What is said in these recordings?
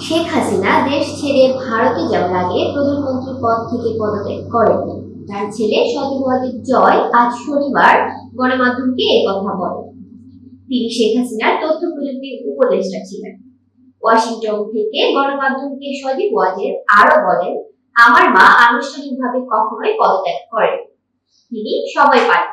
শেখ হাসিনা দেশ ছেড়ে ভারতে যাওয়ার আগে প্রধানমন্ত্রী পদ থেকে পদত্যাগ করেননি। তার ছেলে সজীব ওয়াজেদ জয় আজ শনিবার গণমাধ্যমকে একথা বলেন। তিনি শেখ হাসিনার তথ্য প্রযুক্তি উপদেষ্টা ছিলেন। ওয়াশিংটন থেকে গণমাধ্যমকে সজীব ওয়াজেদ আরো বলেন, আমার মা আনুষ্ঠানিকভাবে কখনোই পদত্যাগ করেন, তিনি সময় পান।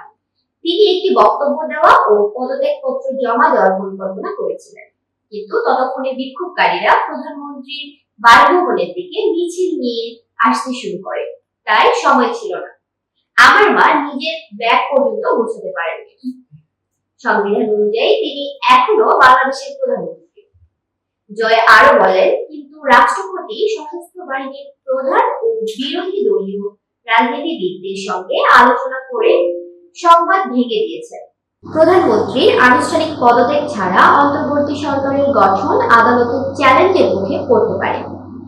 তিনি একটি বক্তব্য দেওয়া ও পদত্যাগপত্র জমা দেওয়ার পরিকল্পনা করেছিলেন, কিন্তু ততক্ষণে বিক্ষোভকারীরা প্রধানমন্ত্রীর বাসভবনের দিকে মিছিল নিয়ে আসতে শুরু করে, তাই সময় ছিল না। আমার মা নিজের ব্যাগ পর্যন্ত গোছাতে পারেননি। সংবিধান অনুযায়ী তিনি এখনো বাংলাদেশের প্রধানমন্ত্রী। জয় আরো বলেন, কিন্তু রাষ্ট্রপতি সশস্ত্র বাহিনীর প্রধান ও বিরোধী দলীয় রাজনীতিবিদদের সঙ্গে আলোচনা করে সংবাদ ভেঙে দিয়েছেন। প্রধানমন্ত্রীর আনুষ্ঠানিক পদত্যাগ ছাড়া অন্তর্বর্তী সরকারের গঠন আদালতের চ্যালেঞ্জের মুখে পড়তে পারে।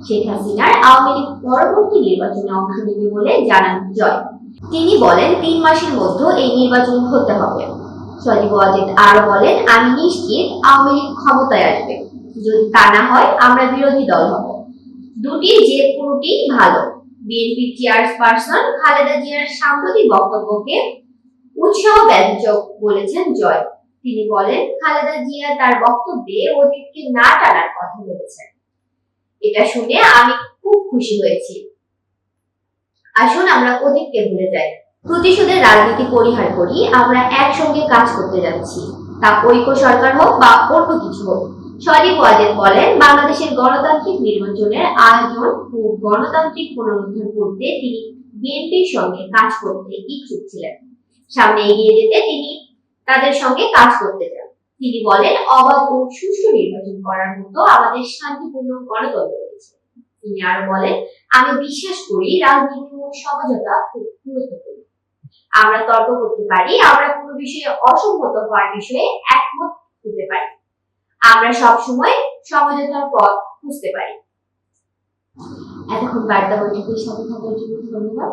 শেখ হাসিনার আওয়ামী লীগ পরবর্তী নির্বাচনে অংশ নেবে বলে জানান জয়। তিনি বলেন, ৩ মাসের মধ্যে এই নির্বাচন হতে হবে। সজীব ওয়াজেদ আরো বলেন, আমি নিশ্চিত আওয়ামী লীগ ক্ষমতায় আসবে। যদি তা না হয় আমরা বিরোধী দল হব। দুটি যে কোনোটি ভালো। বিএনপি চেয়ারপারসন খালেদা জিয়ার সাম্প্রতিক বক্তব্যকে উৎসাহব্যঞ্জক বলেছেন জয়। তিনি বলেন, খালেদা জিয়া তার বক্তব্যে অতীতকে না টানার কথা বলেছেন। এটা শুনে আমি খুব খুশি হয়েছি। আসুন আমরা অতীতকে ভুলে যাই, প্রতিশোধের রাজনীতি পরিহার করি। আমরা একসঙ্গে কাজ করতে যাচ্ছি, তা ঐক্য সরকার হোক বা অন্য কিছু হোক। সজীব ওয়াজেদ বলেন, বাংলাদেশের গণতান্ত্রিক নির্বাচনের আয়োজন ও গণতান্ত্রিক পুনরুদ্ধার করতে তিনি বিএনপির সঙ্গে কাজ করতে ইচ্ছুক ছিলেন। সামনে এগিয়ে যেতে তিনি তাদের সঙ্গে কাজ করতে চান। তিনি বলেন, অবাধ ও সুষ্ঠু নির্বাচন করার মতো আমাদের শান্তিপূর্ণ গণতন্ত্র রয়েছে। তিনি আরো বলেন, আমি বিশ্বাস করি রাজনীতি ও সমঝোতা খুব গুরুত্বপূর্ণ। আমরা তর্ক করতে পারি, আমরা কোনো বিষয়ে অসম্মত হওয়ার বিষয়ে একমত হতে পারি, আমরা সবসময় সমঝোতার পথ খুঁজতে পারি। এতক্ষণ বার্তা বৈঠকের সাথে থাকার জন্য ধন্যবাদ।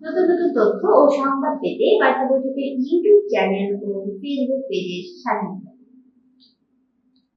নতুন নতুন তথ্য ও সংবাদ পেতে বার্তা বৈঠকের ইউটিউব চ্যানেল ও ফেসবুক পেজের সাথে থাকুন।